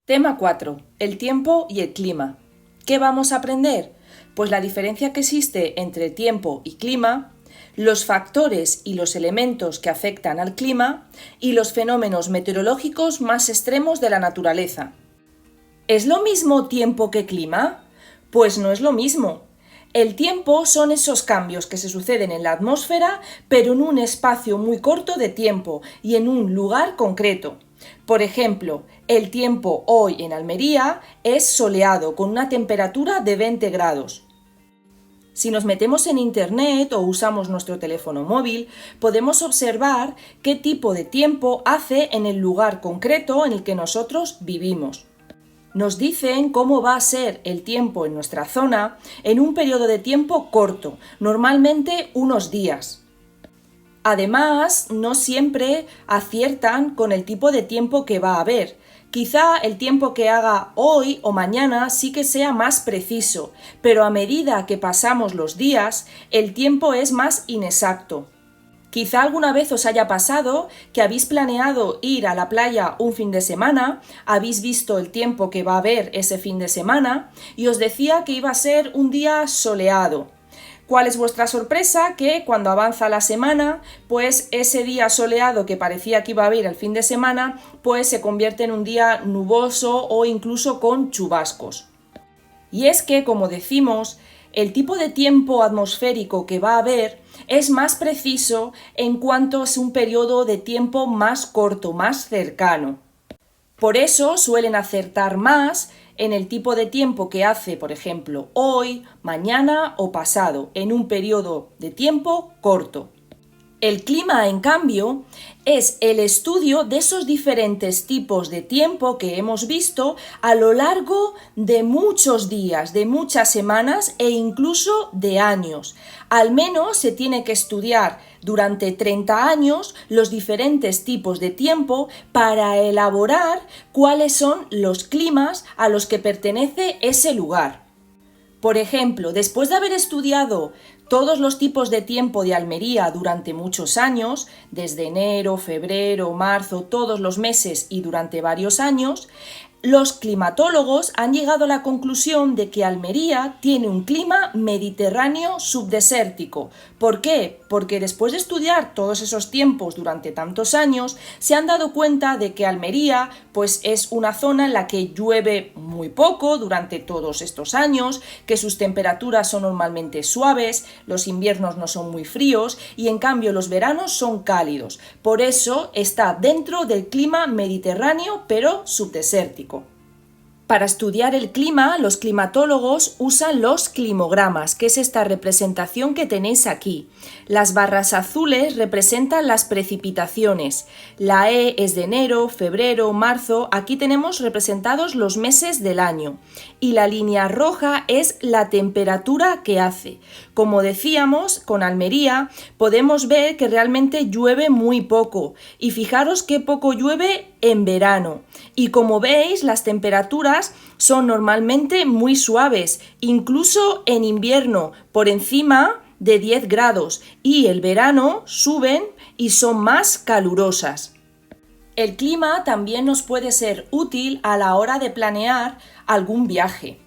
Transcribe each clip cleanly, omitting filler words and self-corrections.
Tema 4. El tiempo y el clima. ¿Qué vamos a aprender? Pues la diferencia que existe entre tiempo y clima, los factores y los elementos que afectan al clima y los fenómenos meteorológicos más extremos de la naturaleza. ¿Es lo mismo tiempo que clima? Pues no es lo mismo. El tiempo son esos cambios que se suceden en la atmósfera, pero en un espacio muy corto de tiempo y en un lugar concreto. Por ejemplo, el tiempo hoy en Almería es soleado con una temperatura de 20 grados. Si nos metemos en Internet o usamos nuestro teléfono móvil, podemos observar qué tipo de tiempo hace en el lugar concreto en el que nosotros vivimos. Nos dicen cómo va a ser el tiempo en nuestra zona en un periodo de tiempo corto, normalmente unos días. Además, no siempre aciertan con el tipo de tiempo que va a haber. Quizá el tiempo que haga hoy o mañana sí que sea más preciso, pero a medida que pasamos los días, el tiempo es más inexacto. Quizá alguna vez os haya pasado que habéis planeado ir a la playa un fin de semana, habéis visto el tiempo que va a haber ese fin de semana y os decía que iba a ser un día soleado. ¿Cuál es vuestra sorpresa? Que cuando avanza la semana, pues ese día soleado que parecía que iba a haber el fin de semana, pues se convierte en un día nuboso o incluso con chubascos. Y es que, como decimos, el tipo de tiempo atmosférico que va a haber es más preciso en cuanto es un periodo de tiempo más corto, más cercano. Por eso suelen acertar más en el tipo de tiempo que hace, por ejemplo, hoy, mañana o pasado, en un periodo de tiempo corto. El clima, en cambio, es el estudio de esos diferentes tipos de tiempo que hemos visto a lo largo de muchos días, de muchas semanas e incluso de años. Al menos se tiene que estudiar durante 30 años los diferentes tipos de tiempo para elaborar cuáles son los climas a los que pertenece ese lugar. Por ejemplo, después de haber estudiado todos los tipos de tiempo de Almería durante muchos años, desde enero, febrero, marzo, todos los meses y durante varios años, los climatólogos han llegado a la conclusión de que Almería tiene un clima mediterráneo subdesértico. ¿Por qué? Porque después de estudiar todos esos tiempos durante tantos años, se han dado cuenta de que Almería pues, es una zona en la que llueve muy poco durante todos estos años, que sus temperaturas son normalmente suaves, los inviernos no son muy fríos y en cambio los veranos son cálidos. Por eso está dentro del clima mediterráneo pero subdesértico. Para estudiar el clima, los climatólogos usan los climogramas, que es esta representación que tenéis aquí. Las barras azules representan las precipitaciones. La E es de enero, febrero, marzo. Aquí tenemos representados los meses del año. Y la línea roja es la temperatura que hace. Como decíamos, con Almería podemos ver que realmente llueve muy poco. Y fijaros qué poco llueve en verano. Y como veis, las temperaturas son normalmente muy suaves, incluso en invierno, por encima de 10 grados, y el verano suben y son más calurosas. El clima también nos puede ser útil a la hora de planear algún viaje.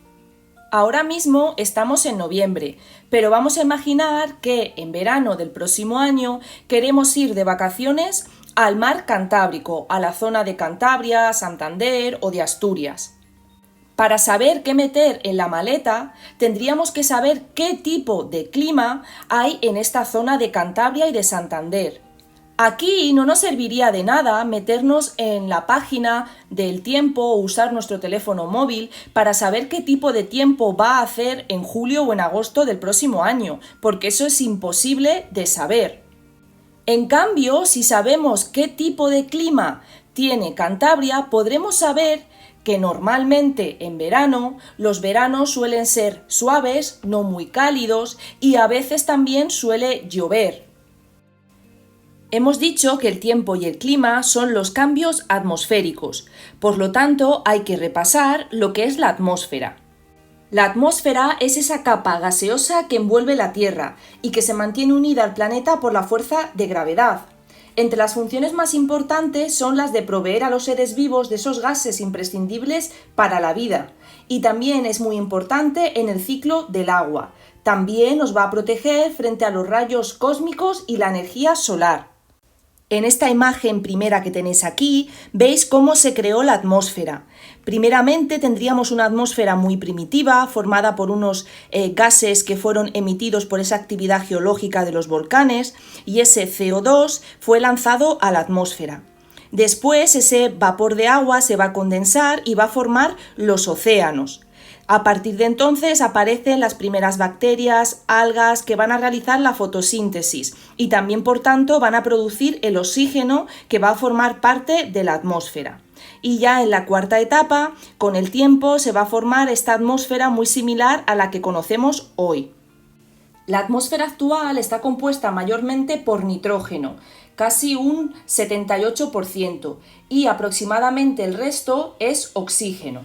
Ahora mismo estamos en noviembre, pero vamos a imaginar que en verano del próximo año queremos ir de vacaciones al mar Cantábrico, a la zona de Cantabria, Santander o de Asturias. Para saber qué meter en la maleta, tendríamos que saber qué tipo de clima hay en esta zona de Cantabria y de Santander. Aquí no nos serviría de nada meternos en la página del tiempo o usar nuestro teléfono móvil para saber qué tipo de tiempo va a hacer en julio o en agosto del próximo año, porque eso es imposible de saber. En cambio, si sabemos qué tipo de clima tiene Cantabria, podremos saber que normalmente en verano los veranos suelen ser suaves, no muy cálidos y a veces también suele llover. Hemos dicho que el tiempo y el clima son los cambios atmosféricos, por lo tanto hay que repasar lo que es la atmósfera. La atmósfera es esa capa gaseosa que envuelve la Tierra y que se mantiene unida al planeta por la fuerza de gravedad. Entre las funciones más importantes son las de proveer a los seres vivos de esos gases imprescindibles para la vida, y también es muy importante en el ciclo del agua. También nos va a proteger frente a los rayos cósmicos y la energía solar. En esta imagen primera que tenéis aquí, veis cómo se creó la atmósfera. Primeramente tendríamos una atmósfera muy primitiva, formada por unos gases que fueron emitidos por esa actividad geológica de los volcanes, y ese CO2 fue lanzado a la atmósfera. Después ese vapor de agua se va a condensar y va a formar los océanos. A partir de entonces aparecen las primeras bacterias, algas que van a realizar la fotosíntesis y también, por tanto, van a producir el oxígeno que va a formar parte de la atmósfera. Y ya en la cuarta etapa, con el tiempo, se va a formar esta atmósfera muy similar a la que conocemos hoy. La atmósfera actual está compuesta mayormente por nitrógeno, casi un 78%, y aproximadamente el resto es oxígeno.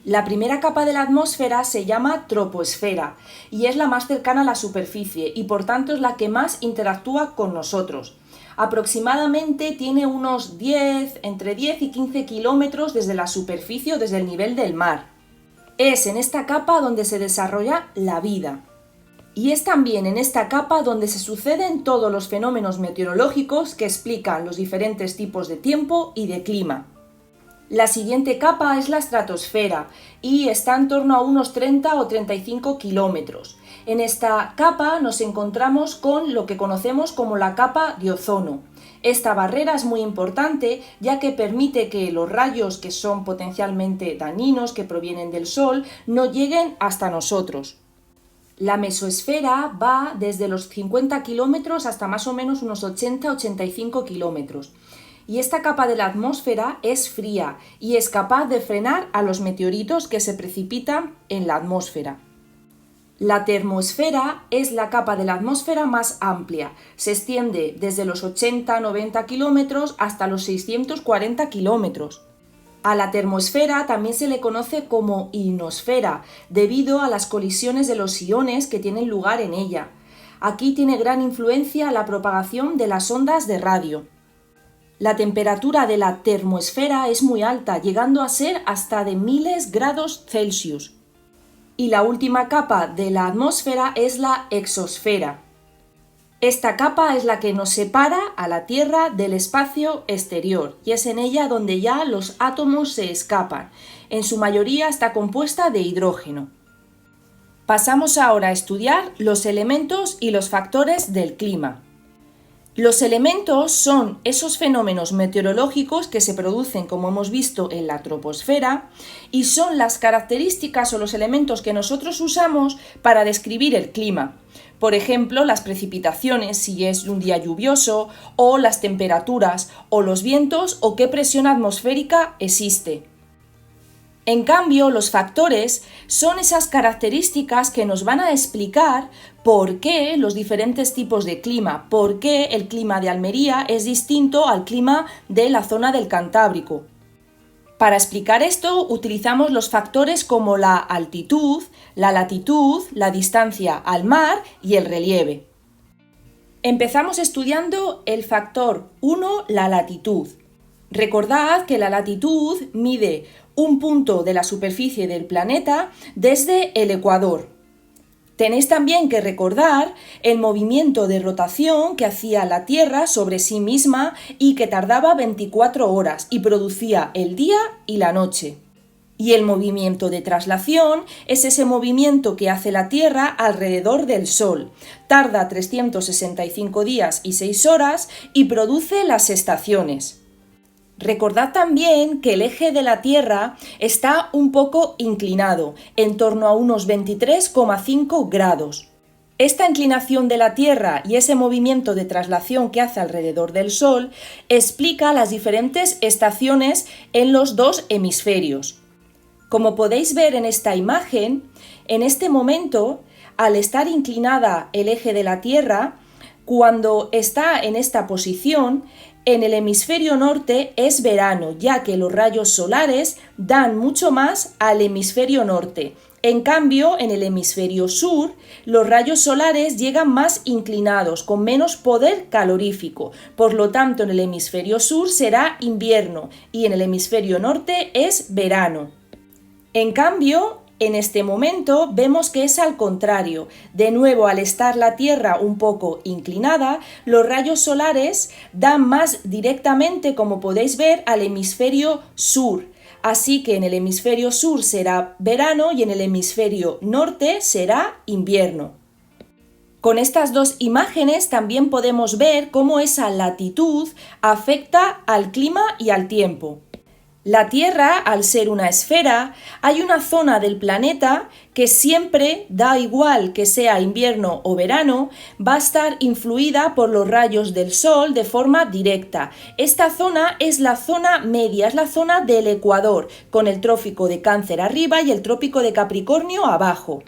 La primera capa de la atmósfera se llama troposfera y es la más cercana a la superficie y por tanto es la que más interactúa con nosotros. Aproximadamente tiene unos entre 10 y 15 kilómetros desde la superficie o desde el nivel del mar. Es en esta capa donde se desarrolla la vida. Y es también en esta capa donde se suceden todos los fenómenos meteorológicos que explican los diferentes tipos de tiempo y de clima. La siguiente capa es la estratosfera y está en torno a unos 30 o 35 kilómetros. En esta capa nos encontramos con lo que conocemos como la capa de ozono. Esta barrera es muy importante ya que permite que los rayos que son potencialmente dañinos, que provienen del Sol, no lleguen hasta nosotros. La mesosfera va desde los 50 kilómetros hasta más o menos unos 80-85 kilómetros. Y esta capa de la atmósfera es fría y es capaz de frenar a los meteoritos que se precipitan en la atmósfera. La termosfera es la capa de la atmósfera más amplia. Se extiende desde los 80-90 kilómetros hasta los 640 kilómetros. A la termosfera también se le conoce como ionosfera, debido a las colisiones de los iones que tienen lugar en ella. Aquí tiene gran influencia la propagación de las ondas de radio. La temperatura de la termosfera es muy alta, llegando a ser hasta de miles grados Celsius. Y la última capa de la atmósfera es la exosfera. Esta capa es la que nos separa a la Tierra del espacio exterior y es en ella donde ya los átomos se escapan. En su mayoría está compuesta de hidrógeno. Pasamos ahora a estudiar los elementos y los factores del clima. Los elementos son esos fenómenos meteorológicos que se producen, como hemos visto, en la troposfera y son las características o los elementos que nosotros usamos para describir el clima. Por ejemplo, las precipitaciones, si es un día lluvioso, o las temperaturas, o los vientos, o qué presión atmosférica existe. En cambio, los factores son esas características que nos van a explicar por qué los diferentes tipos de clima, por qué el clima de Almería es distinto al clima de la zona del Cantábrico. Para explicar esto, utilizamos los factores como la altitud, la latitud, la distancia al mar y el relieve. Empezamos estudiando el factor 1, la latitud. Recordad que la latitud mide un punto de la superficie del planeta desde el ecuador. Tenéis también que recordar el movimiento de rotación que hacía la Tierra sobre sí misma y que tardaba 24 horas y producía el día y la noche. Y el movimiento de traslación es ese movimiento que hace la Tierra alrededor del Sol. Tarda 365 días y 6 horas y produce las estaciones. Recordad también que el eje de la Tierra está un poco inclinado, en torno a unos 23,5 grados. Esta inclinación de la Tierra y ese movimiento de traslación que hace alrededor del Sol explica las diferentes estaciones en los dos hemisferios. Como podéis ver en esta imagen, en este momento, al estar inclinada el eje de la Tierra, cuando está en esta posición, en el hemisferio norte es verano, ya que los rayos solares dan mucho más al hemisferio norte En cambio, en el hemisferio sur, los rayos solares llegan más inclinados, con menos poder calorífico. Por lo tanto, en el hemisferio sur será invierno y en el hemisferio norte es verano. En cambio, en este momento vemos que es al contrario. De nuevo, al estar la Tierra un poco inclinada, los rayos solares dan más directamente, como podéis ver, al hemisferio sur. Así que en el hemisferio sur será verano y en el hemisferio norte será invierno. Con estas dos imágenes también podemos ver cómo esa latitud afecta al clima y al tiempo. La Tierra, al ser una esfera, hay una zona del planeta que siempre, da igual que sea invierno o verano, va a estar influida por los rayos del Sol de forma directa. Esta zona es la zona media, es la zona del Ecuador, con el trópico de Cáncer arriba y el trópico de Capricornio abajo.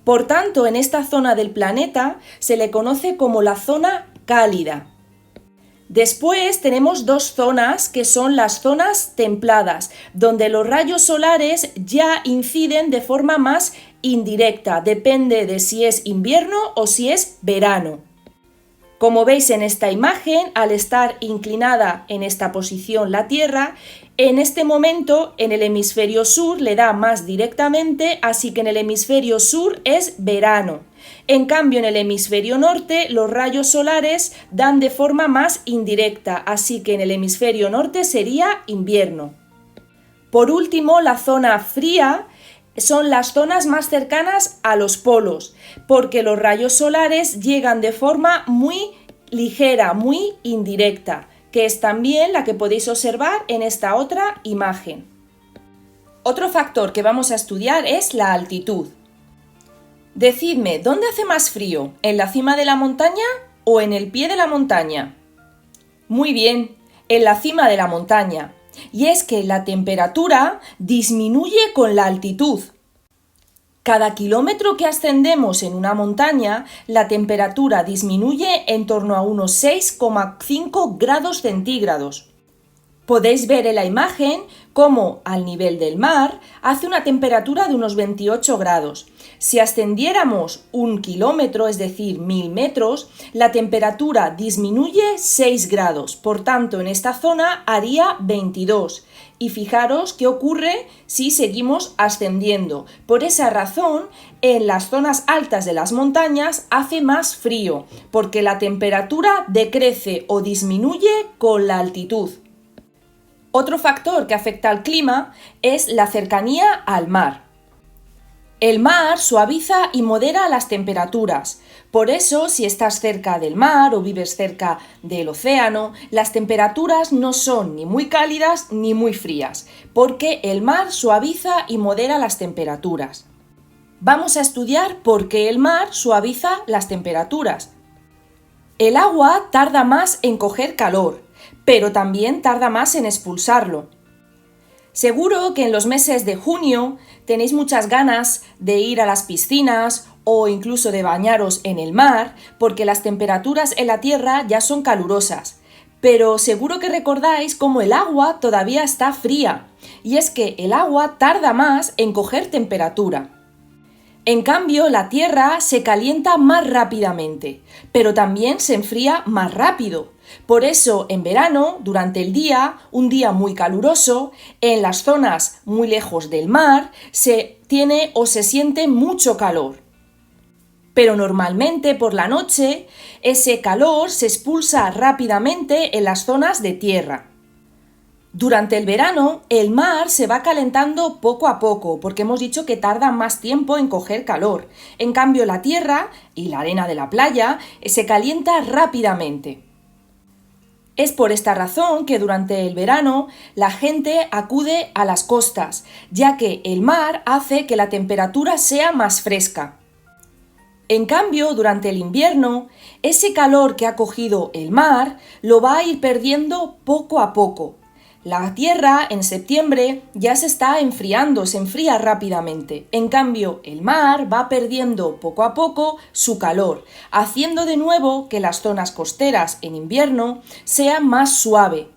Por tanto, en esta zona del planeta se le conoce como la zona cálida. Después tenemos dos zonas que son las zonas templadas, donde los rayos solares ya inciden de forma más indirecta, depende de si es invierno o si es verano. Como veis en esta imagen, al estar inclinada en esta posición la Tierra, en este momento en el hemisferio sur le da más directamente, así que en el hemisferio sur es verano. En cambio, en el hemisferio norte los rayos solares dan de forma más indirecta, así que en el hemisferio norte sería invierno. Por último, la zona fría son las zonas más cercanas a los polos, porque los rayos solares llegan de forma muy ligera, muy indirecta, que es también la que podéis observar en esta otra imagen. Otro factor que vamos a estudiar es la altitud. Decidme, ¿dónde hace más frío? ¿En la cima de la montaña o en el pie de la montaña? Muy bien, en la cima de la montaña. Y es que la temperatura disminuye con la altitud. Cada kilómetro que ascendemos en una montaña, la temperatura disminuye en torno a unos 6,5 grados centígrados. Podéis ver en la imagen cómo al nivel del mar hace una temperatura de unos 28 grados. Si ascendiéramos 1 kilómetro, es decir, 1000 metros, la temperatura disminuye 6 grados. Por tanto, en esta zona haría 22. Y fijaros qué ocurre si seguimos ascendiendo. Por esa razón, en las zonas altas de las montañas hace más frío, porque la temperatura decrece o disminuye con la altitud. Otro factor que afecta al clima es la cercanía al mar. El mar suaviza y modera las temperaturas. Por eso, si estás cerca del mar o vives cerca del océano, las temperaturas no son ni muy cálidas ni muy frías, porque el mar suaviza y modera las temperaturas. Vamos a estudiar por qué el mar suaviza las temperaturas. El agua tarda más en coger calor, pero también tarda más en expulsarlo. Seguro que en los meses de junio tenéis muchas ganas de ir a las piscinas o incluso de bañaros en el mar, porque las temperaturas en la Tierra ya son calurosas. Pero seguro que recordáis cómo el agua todavía está fría, y es que el agua tarda más en coger temperatura. En cambio, la Tierra se calienta más rápidamente, pero también se enfría más rápido. Por eso, en verano, durante el día, un día muy caluroso, en las zonas muy lejos del mar, se tiene o se siente mucho calor. Pero normalmente, por la noche, ese calor se expulsa rápidamente en las zonas de tierra. Durante el verano, el mar se va calentando poco a poco, porque hemos dicho que tarda más tiempo en coger calor. En cambio, la tierra y la arena de la playa se calienta rápidamente. Es por esta razón que durante el verano la gente acude a las costas, ya que el mar hace que la temperatura sea más fresca. En cambio, durante el invierno, ese calor que ha cogido el mar lo va a ir perdiendo poco a poco. La Tierra en septiembre ya se está enfriando, se enfría rápidamente. En cambio, el mar va perdiendo poco a poco su calor, haciendo de nuevo que las zonas costeras en invierno sean más suaves.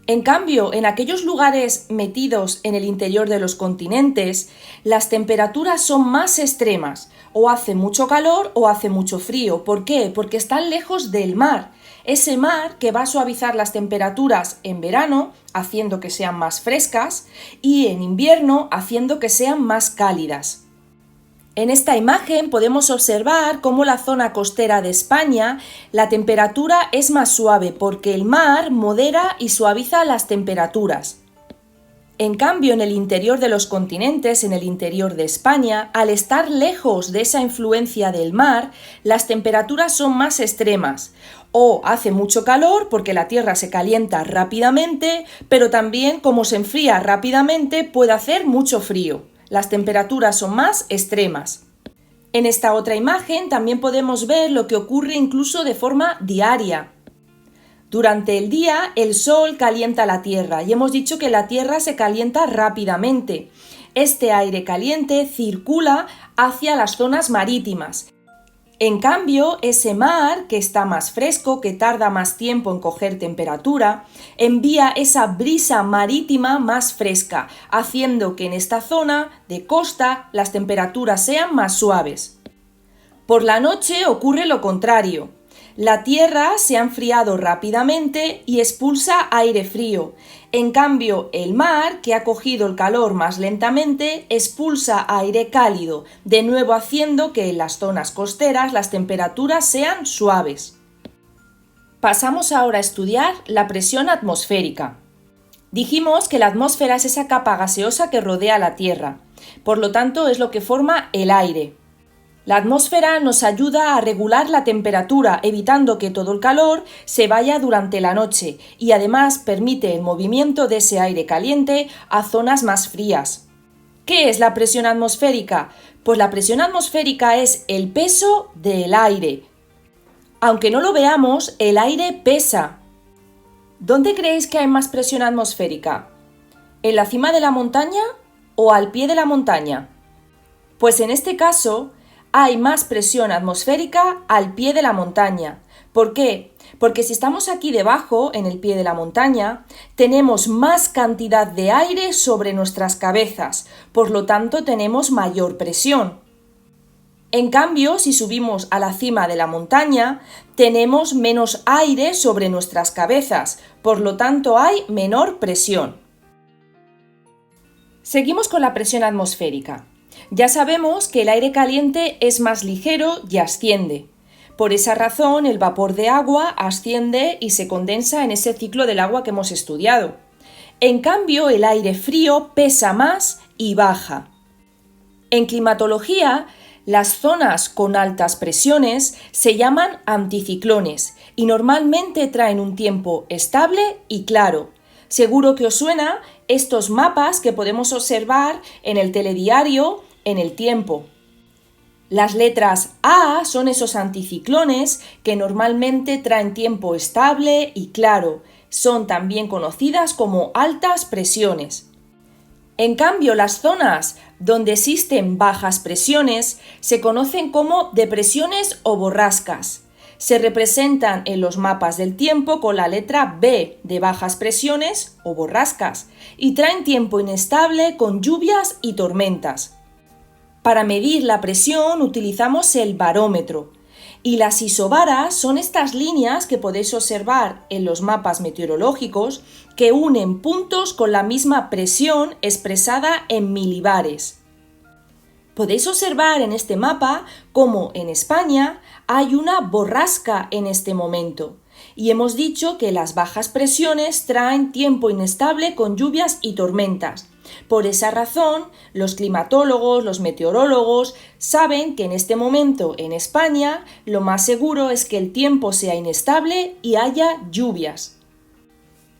En cambio, en aquellos lugares metidos en el interior de los continentes, las temperaturas son más extremas, o hace mucho calor o hace mucho frío. ¿Por qué? Porque están lejos del mar. Ese mar que va a suavizar las temperaturas en verano, haciendo que sean más frescas, y en invierno, haciendo que sean más cálidas. En esta imagen podemos observar cómo la zona costera de España la temperatura es más suave porque el mar modera y suaviza las temperaturas. En cambio, en el interior de los continentes, en el interior de España, al estar lejos de esa influencia del mar, las temperaturas son más extremas. O hace mucho calor porque la Tierra se calienta rápidamente, pero también como se enfría rápidamente puede hacer mucho frío. Las temperaturas son más extremas. En esta otra imagen también podemos ver lo que ocurre incluso de forma diaria. Durante el día el sol calienta la Tierra y hemos dicho que la Tierra se calienta rápidamente. Este aire caliente circula hacia las zonas marítimas. En cambio, ese mar, que está más fresco, que tarda más tiempo en coger temperatura, envía esa brisa marítima más fresca, haciendo que en esta zona de costa las temperaturas sean más suaves. Por la noche ocurre lo contrario. La Tierra se ha enfriado rápidamente y expulsa aire frío. En cambio, el mar, que ha cogido el calor más lentamente, expulsa aire cálido, de nuevo haciendo que en las zonas costeras las temperaturas sean suaves. Pasamos ahora a estudiar la presión atmosférica. Dijimos que la atmósfera es esa capa gaseosa que rodea la Tierra, por lo tanto es lo que forma el aire. La atmósfera nos ayuda a regular la temperatura, evitando que todo el calor se vaya durante la noche y además permite el movimiento de ese aire caliente a zonas más frías. ¿Qué es la presión atmosférica? Pues la presión atmosférica es el peso del aire. Aunque no lo veamos, el aire pesa. ¿Dónde creéis que hay más presión atmosférica? ¿En la cima de la montaña o al pie de la montaña? Pues en este caso, hay más presión atmosférica al pie de la montaña. ¿Por qué? Porque si estamos aquí debajo, en el pie de la montaña, tenemos más cantidad de aire sobre nuestras cabezas, por lo tanto tenemos mayor presión. En cambio, si subimos a la cima de la montaña, tenemos menos aire sobre nuestras cabezas, por lo tanto hay menor presión. Seguimos con la presión atmosférica. Ya sabemos que el aire caliente es más ligero y asciende. Por esa razón, el vapor de agua asciende y se condensa en ese ciclo del agua que hemos estudiado. En cambio, el aire frío pesa más y baja. En climatología, las zonas con altas presiones se llaman anticiclones y normalmente traen un tiempo estable y claro. Seguro que os suena estos mapas que podemos observar en el telediario en el tiempo. Las letras A son esos anticiclones que normalmente traen tiempo estable y claro. Son también conocidas como altas presiones. En cambio, las zonas donde existen bajas presiones se conocen como depresiones o borrascas. Se representan en los mapas del tiempo con la letra B de bajas presiones o borrascas y traen tiempo inestable con lluvias y tormentas. Para medir la presión utilizamos el barómetro y las isobaras son estas líneas que podéis observar en los mapas meteorológicos que unen puntos con la misma presión expresada en milibares. Podéis observar en este mapa cómo en España hay una borrasca en este momento y hemos dicho que las bajas presiones traen tiempo inestable con lluvias y tormentas. Por esa razón, los climatólogos, los meteorólogos, saben que en este momento en España lo más seguro es que el tiempo sea inestable y haya lluvias.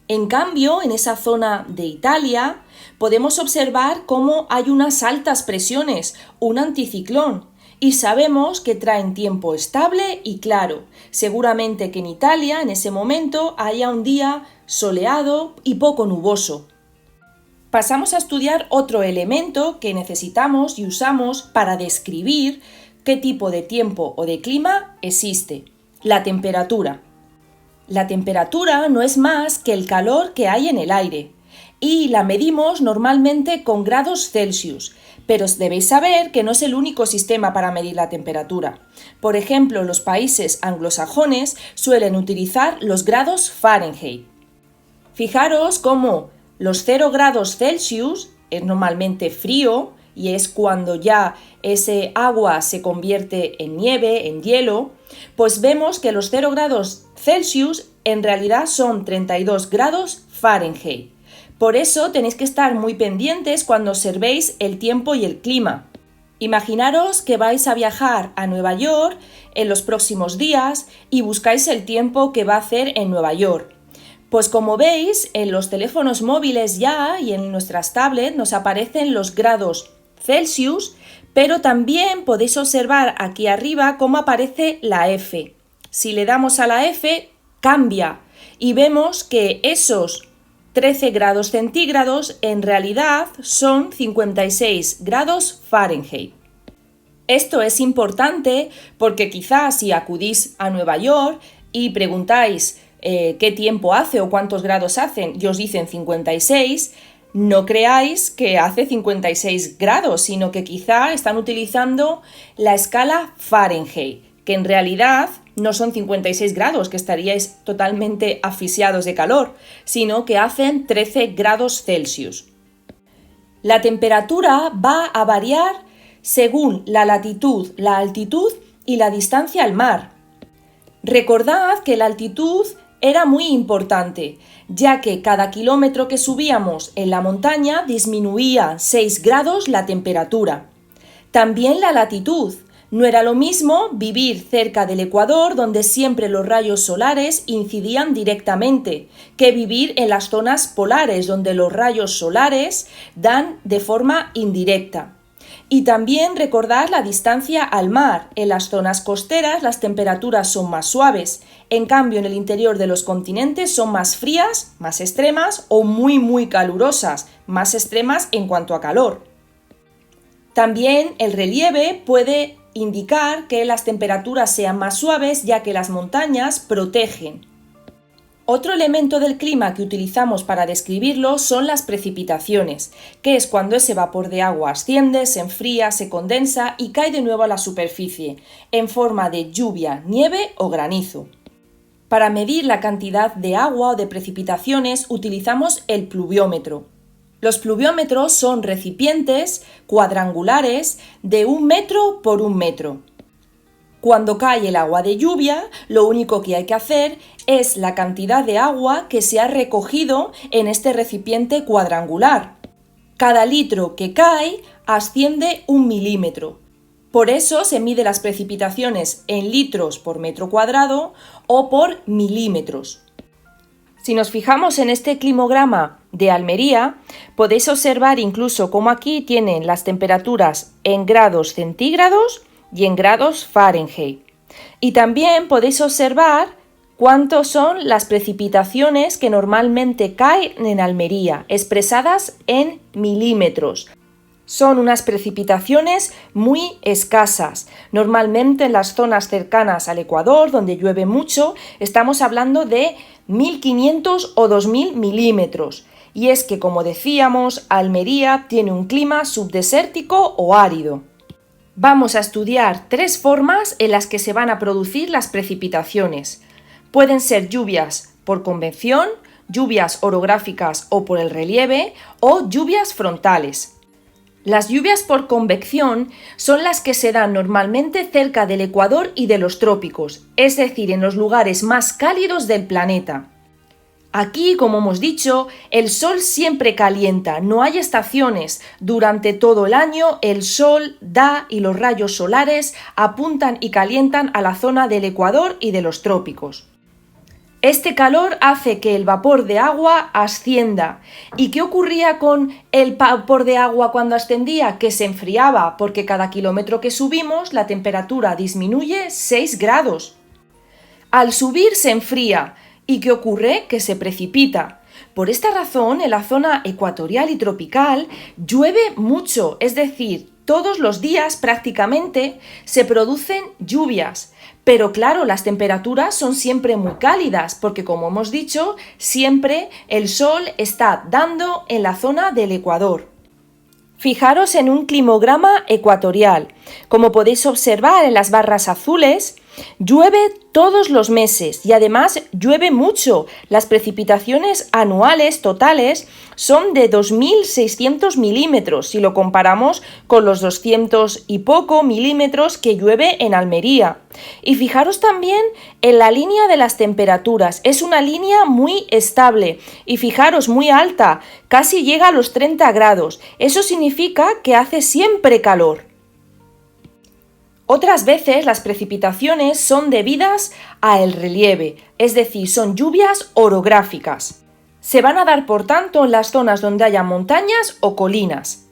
En cambio, en esa zona de Italia, podemos observar cómo hay unas altas presiones, un anticiclón, y sabemos que traen tiempo estable y claro. Seguramente que en Italia, en ese momento, haya un día soleado y poco nuboso. Pasamos a estudiar otro elemento que necesitamos y usamos para describir qué tipo de tiempo o de clima existe: la temperatura. La temperatura no es más que el calor que hay en el aire y la medimos normalmente con grados Celsius, pero debéis saber que no es el único sistema para medir la temperatura. Por ejemplo, los países anglosajones suelen utilizar los grados Fahrenheit. Fijaros cómo los 0 grados Celsius es normalmente frío y es cuando ya ese agua se convierte en nieve, en hielo, pues vemos que los 0 grados Celsius en realidad son 32 grados Fahrenheit. Por eso tenéis que estar muy pendientes cuando observéis el tiempo y el clima. Imaginaros que vais a viajar a Nueva York en los próximos días y buscáis el tiempo que va a hacer en Nueva York. Pues como veis, en los teléfonos móviles ya y en nuestras tablets nos aparecen los grados Celsius, pero también podéis observar aquí arriba cómo aparece la F. Si le damos a la F, cambia y vemos que esos 13 grados centígrados en realidad son 56 grados Fahrenheit. Esto es importante porque quizás si acudís a Nueva York y preguntáis qué tiempo hace o cuántos grados hacen y os dicen 56, no creáis que hace 56 grados, sino que quizá están utilizando la escala Fahrenheit, que en realidad no son 56 grados, que estaríais totalmente asfixiados de calor, sino que hacen 13 grados Celsius. La temperatura va a variar según la latitud, la altitud y la distancia al mar. Recordad que la altitud era muy importante, ya que cada kilómetro que subíamos en la montaña disminuía 6 grados la temperatura. También la latitud. No era lo mismo vivir cerca del Ecuador, donde siempre los rayos solares incidían directamente, que vivir en las zonas polares, donde los rayos solares dan de forma indirecta. Y también recordar la distancia al mar. En las zonas costeras las temperaturas son más suaves, en cambio en el interior de los continentes son más frías, más extremas o muy calurosas, más extremas en cuanto a calor. También el relieve puede indicar que las temperaturas sean más suaves, ya que las montañas protegen. Otro elemento del clima que utilizamos para describirlo son las precipitaciones, que es cuando ese vapor de agua asciende, se enfría, se condensa y cae de nuevo a la superficie, en forma de lluvia, nieve o granizo. Para medir la cantidad de agua o de precipitaciones utilizamos el pluviómetro. Los pluviómetros son recipientes cuadrangulares de 1 metro por 1 metro. Cuando cae el agua de lluvia, lo único que hay que hacer es la cantidad de agua que se ha recogido en este recipiente cuadrangular. Cada litro que cae asciende 1 milímetro. Por eso se mide las precipitaciones en litros por metro cuadrado o por milímetros. Si nos fijamos en este climograma de Almería, podéis observar incluso cómo aquí tienen las temperaturas en grados centígrados y en grados Fahrenheit. Y también podéis observar cuántos son las precipitaciones que normalmente caen en Almería, expresadas en milímetros. Son unas precipitaciones muy escasas. Normalmente en las zonas cercanas al Ecuador, donde llueve mucho, estamos hablando de 1.500 o 2.000 milímetros. Y es que, como decíamos, Almería tiene un clima subdesértico o árido. Vamos a estudiar 3 formas en las que se van a producir las precipitaciones. Pueden ser lluvias por convección, lluvias orográficas o por el relieve, o lluvias frontales. Las lluvias por convección son las que se dan normalmente cerca del Ecuador y de los trópicos, es decir, en los lugares más cálidos del planeta. Aquí, como hemos dicho, el sol siempre calienta, no hay estaciones. Durante todo el año el sol da y los rayos solares apuntan y calientan a la zona del Ecuador y de los trópicos. Este calor hace que el vapor de agua ascienda. ¿Y qué ocurría con el vapor de agua cuando ascendía? Que se enfriaba, porque cada kilómetro que subimos la temperatura disminuye 6 grados. Al subir se enfría. ¿Y qué ocurre? Que se precipita. Por esta razón, en la zona ecuatorial y tropical llueve mucho, es decir, todos los días prácticamente se producen lluvias. Pero claro, las temperaturas son siempre muy cálidas porque, como hemos dicho, siempre el sol está dando en la zona del Ecuador. Fijaros en un climograma ecuatorial. Como podéis observar en las barras azules, llueve todos los meses y además llueve mucho. Las precipitaciones anuales totales son de 2.600 milímetros si lo comparamos con los 200 y poco milímetros que llueve en Almería. Y fijaros también en la línea de las temperaturas. Es una línea muy estable y fijaros muy alta, casi llega a los 30 grados. Eso significa que hace siempre calor. Otras veces las precipitaciones son debidas al relieve, es decir, son lluvias orográficas. Se van a dar, por tanto, en las zonas donde haya montañas o colinas.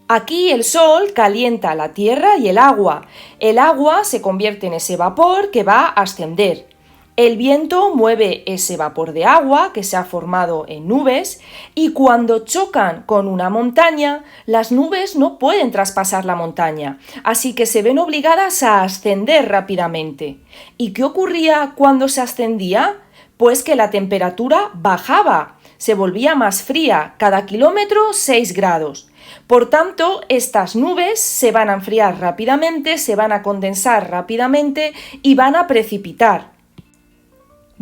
Aquí el sol calienta la tierra y el agua. El agua se convierte en ese vapor que va a ascender. El viento mueve ese vapor de agua que se ha formado en nubes y cuando chocan con una montaña, las nubes no pueden traspasar la montaña, así que se ven obligadas a ascender rápidamente. ¿Y qué ocurría cuando se ascendía? Pues que la temperatura bajaba, se volvía más fría, cada kilómetro 6 grados. Por tanto, estas nubes se van a enfriar rápidamente, se van a condensar rápidamente y van a precipitar.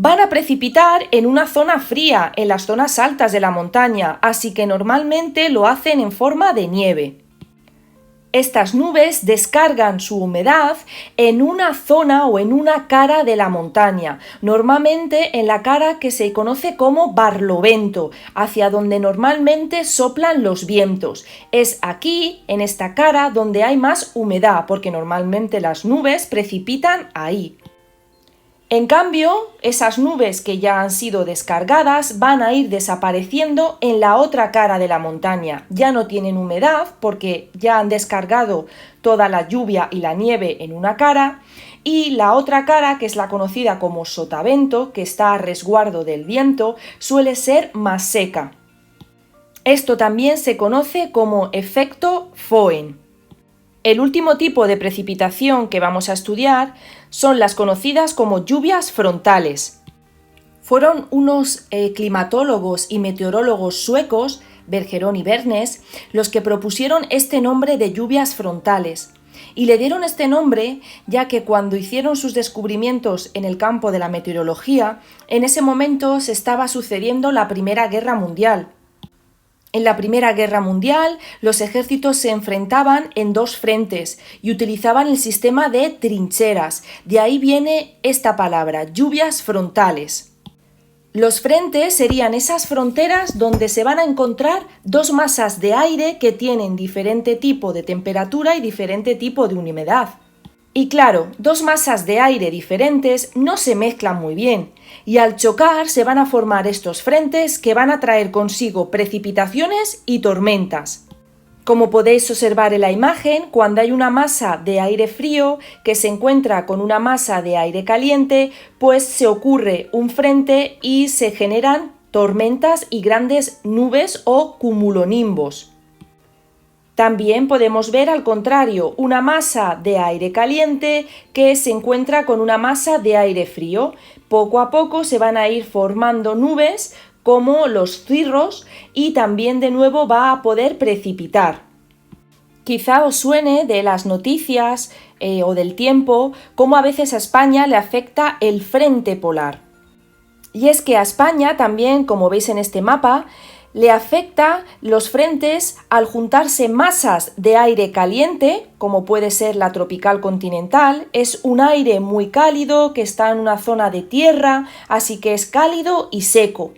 Van a precipitar en una zona fría, en las zonas altas de la montaña, así que normalmente lo hacen en forma de nieve. Estas nubes descargan su humedad en una zona o en una cara de la montaña, normalmente en la cara que se conoce como barlovento, hacia donde normalmente soplan los vientos. Es aquí, en esta cara, donde hay más humedad, porque normalmente las nubes precipitan ahí. En cambio, esas nubes que ya han sido descargadas van a ir desapareciendo en la otra cara de la montaña. Ya no tienen humedad porque ya han descargado toda la lluvia y la nieve en una cara y la otra cara, que es la conocida como sotavento, que está a resguardo del viento, suele ser más seca. Esto también se conoce como efecto Foehn. El último tipo de precipitación que vamos a estudiar son las conocidas como lluvias frontales. Fueron unos climatólogos y meteorólogos suecos, Bergeron y Bernes, los que propusieron este nombre de lluvias frontales. Y le dieron este nombre ya que cuando hicieron sus descubrimientos en el campo de la meteorología, en ese momento se estaba sucediendo la Primera Guerra Mundial. En la Primera Guerra Mundial, los ejércitos se enfrentaban en dos frentes y utilizaban el sistema de trincheras. De ahí viene esta palabra, lluvias frontales. Los frentes serían esas fronteras donde se van a encontrar dos masas de aire que tienen diferente tipo de temperatura y diferente tipo de humedad. Y claro, dos masas de aire diferentes no se mezclan muy bien y al chocar se van a formar estos frentes que van a traer consigo precipitaciones y tormentas. Como podéis observar en la imagen, cuando hay una masa de aire frío que se encuentra con una masa de aire caliente, pues se ocurre un frente y se generan tormentas y grandes nubes o cumulonimbos. También podemos ver al contrario una masa de aire caliente que se encuentra con una masa de aire frío. Poco a poco se van a ir formando nubes como los cirros y también de nuevo va a poder precipitar. Quizá os suene de las noticias o del tiempo cómo a veces a España le afecta el frente polar. Y es que a España también, como veis en este mapa, le afecta los frentes al juntarse masas de aire caliente, como puede ser la tropical continental. Es un aire muy cálido que está en una zona de tierra, así que es cálido y seco.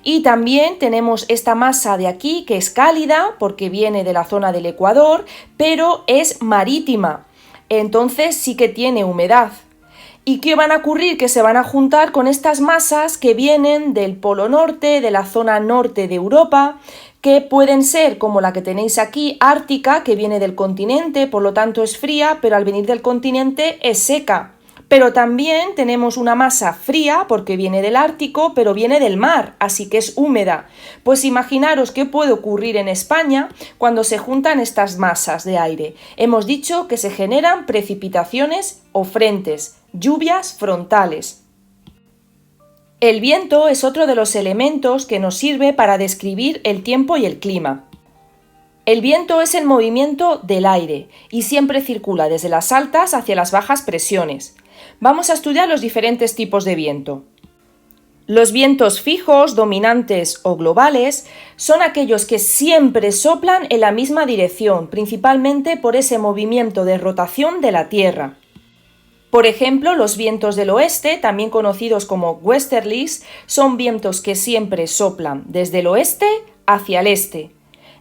Y también tenemos esta masa de aquí que es cálida porque viene de la zona del Ecuador, pero es marítima, entonces sí que tiene humedad. ¿Y qué van a ocurrir? Que se van a juntar con estas masas que vienen del Polo Norte, de la zona norte de Europa, que pueden ser como la que tenéis aquí, ártica, que viene del continente, por lo tanto es fría, pero al venir del continente es seca. Pero también tenemos una masa fría porque viene del Ártico, pero viene del mar, así que es húmeda. Pues imaginaros qué puede ocurrir en España cuando se juntan estas masas de aire. Hemos dicho que se generan precipitaciones o frentes, lluvias frontales. El viento es otro de los elementos que nos sirve para describir el tiempo y el clima. El viento es el movimiento del aire y siempre circula desde las altas hacia las bajas presiones. Vamos a estudiar los diferentes tipos de viento. Los vientos fijos, dominantes o globales son aquellos que siempre soplan en la misma dirección, principalmente por ese movimiento de rotación de la Tierra. Por ejemplo, los vientos del oeste, también conocidos como westerlies, son vientos que siempre soplan desde el oeste hacia el este.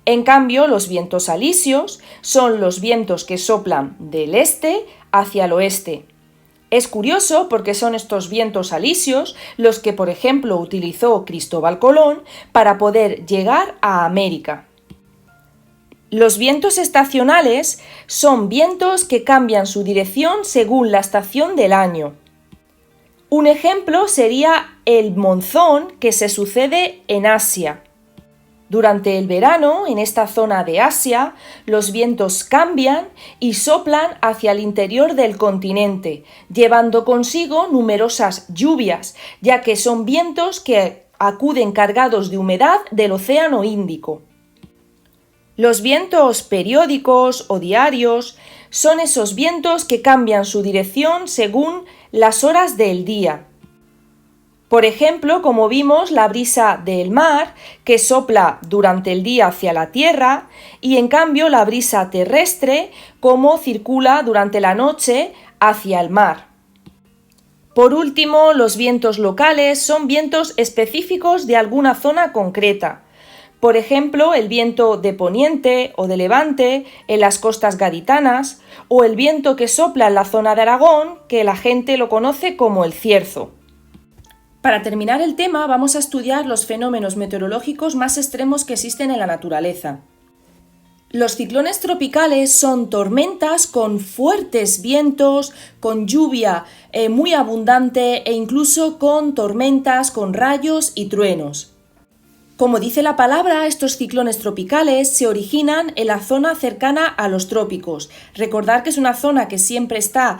En cambio, los vientos alisios son los vientos que soplan del este hacia el oeste. Es curioso porque son estos vientos alisios los que, por ejemplo, utilizó Cristóbal Colón para poder llegar a América. Los vientos estacionales son vientos que cambian su dirección según la estación del año. Un ejemplo sería el monzón que se sucede en Asia. Durante el verano, en esta zona de Asia, los vientos cambian y soplan hacia el interior del continente, llevando consigo numerosas lluvias, ya que son vientos que acuden cargados de humedad del Océano Índico. Los vientos periódicos o diarios son esos vientos que cambian su dirección según las horas del día. Por ejemplo, como vimos, la brisa del mar, que sopla durante el día hacia la tierra, y en cambio la brisa terrestre, como circula durante la noche hacia el mar. Por último, los vientos locales son vientos específicos de alguna zona concreta. Por ejemplo, el viento de poniente o de levante en las costas gaditanas, o el viento que sopla en la zona de Aragón, que la gente lo conoce como el cierzo. Para terminar el tema, vamos a estudiar los fenómenos meteorológicos más extremos que existen en la naturaleza. Los ciclones tropicales son tormentas con fuertes vientos, con lluvia muy abundante e incluso con tormentas con rayos y truenos. Como dice la palabra, estos ciclones tropicales se originan en la zona cercana a los trópicos. Recordad que es una zona que siempre está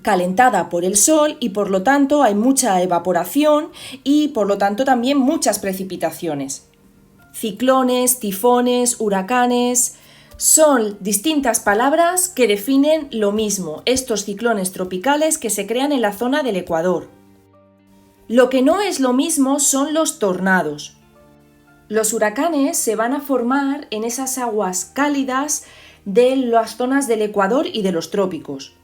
calentada por el sol y por lo tanto hay mucha evaporación y por lo tanto también muchas precipitaciones. Ciclones, tifones, huracanes, son distintas palabras que definen lo mismo, estos ciclones tropicales que se crean en la zona del Ecuador. Lo que no es lo mismo son los tornados. Los huracanes se van a formar en esas aguas cálidas de las zonas del Ecuador y de los trópicos.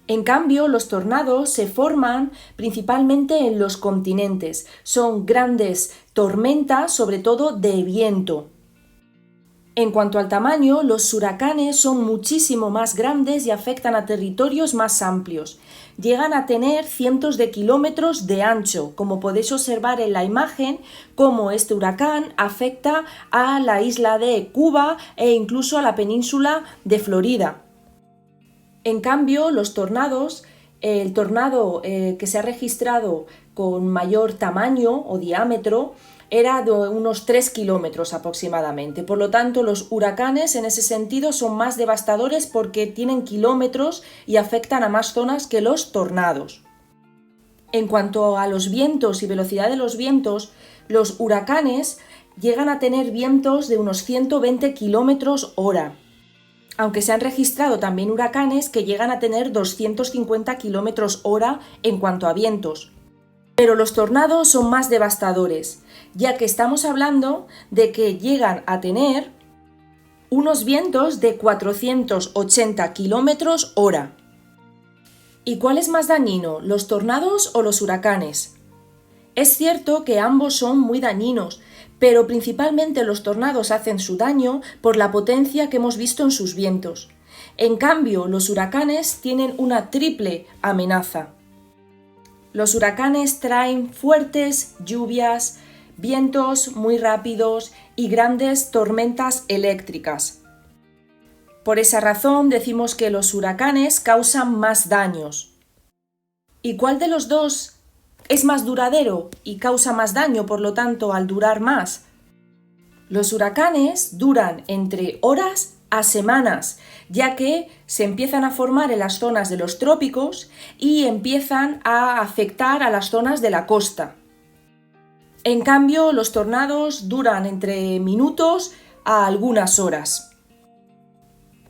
En cambio, los tornados se forman principalmente en los continentes. Son grandes tormentas, sobre todo de viento. En cuanto al tamaño, los huracanes son muchísimo más grandes y afectan a territorios más amplios. Llegan a tener cientos de kilómetros de ancho, como podéis observar en la imagen, cómo este huracán afecta a la isla de Cuba e incluso a la península de Florida. En cambio, los tornados, el tornado que se ha registrado con mayor tamaño o diámetro, era de unos 3 kilómetros aproximadamente. Por lo tanto, los huracanes en ese sentido son más devastadores porque tienen kilómetros y afectan a más zonas que los tornados. En cuanto a los vientos y velocidad de los vientos, los huracanes llegan a tener vientos de unos 120 kilómetros hora, aunque se han registrado también huracanes que llegan a tener 250 kilómetros hora en cuanto a vientos. Pero los tornados son más devastadores, ya que estamos hablando de que llegan a tener unos vientos de 480 kilómetros hora. ¿Y cuál es más dañino, los tornados o los huracanes? Es cierto que ambos son muy dañinos, pero principalmente los tornados hacen su daño por la potencia que hemos visto en sus vientos. En cambio, los huracanes tienen una triple amenaza. Los huracanes traen fuertes lluvias, vientos muy rápidos y grandes tormentas eléctricas. Por esa razón decimos que los huracanes causan más daños. ¿Y cuál de los dos es más duradero y causa más daño, por lo tanto, al durar más? Los huracanes duran entre horas a semanas, ya que se empiezan a formar en las zonas de los trópicos y empiezan a afectar a las zonas de la costa. En cambio, los tornados duran entre minutos a algunas horas.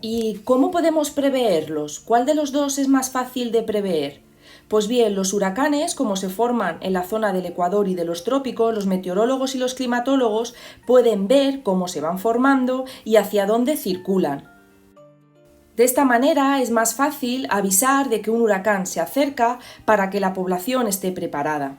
¿Y cómo podemos preverlos? ¿Cuál de los dos es más fácil de prever? Pues bien, los huracanes, como se forman en la zona del Ecuador y de los trópicos, los meteorólogos y los climatólogos pueden ver cómo se van formando y hacia dónde circulan. De esta manera es más fácil avisar de que un huracán se acerca para que la población esté preparada.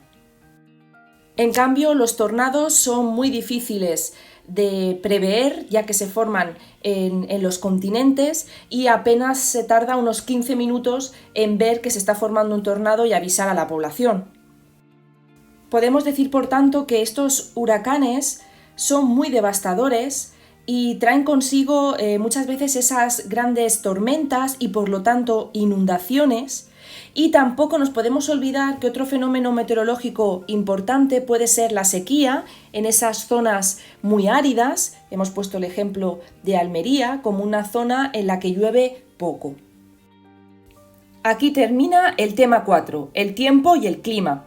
En cambio, los tornados son muy difíciles de prever, ya que se forman en los continentes y apenas se tarda unos 15 minutos en ver que se está formando un tornado y avisar a la población. Podemos decir, por tanto, que estos huracanes son muy devastadores y traen consigo muchas veces esas grandes tormentas y, por lo tanto, inundaciones. Y tampoco nos podemos olvidar que otro fenómeno meteorológico importante puede ser la sequía en esas zonas muy áridas. Hemos puesto el ejemplo de Almería como una zona en la que llueve poco. Aquí termina el tema 4, el tiempo y el clima.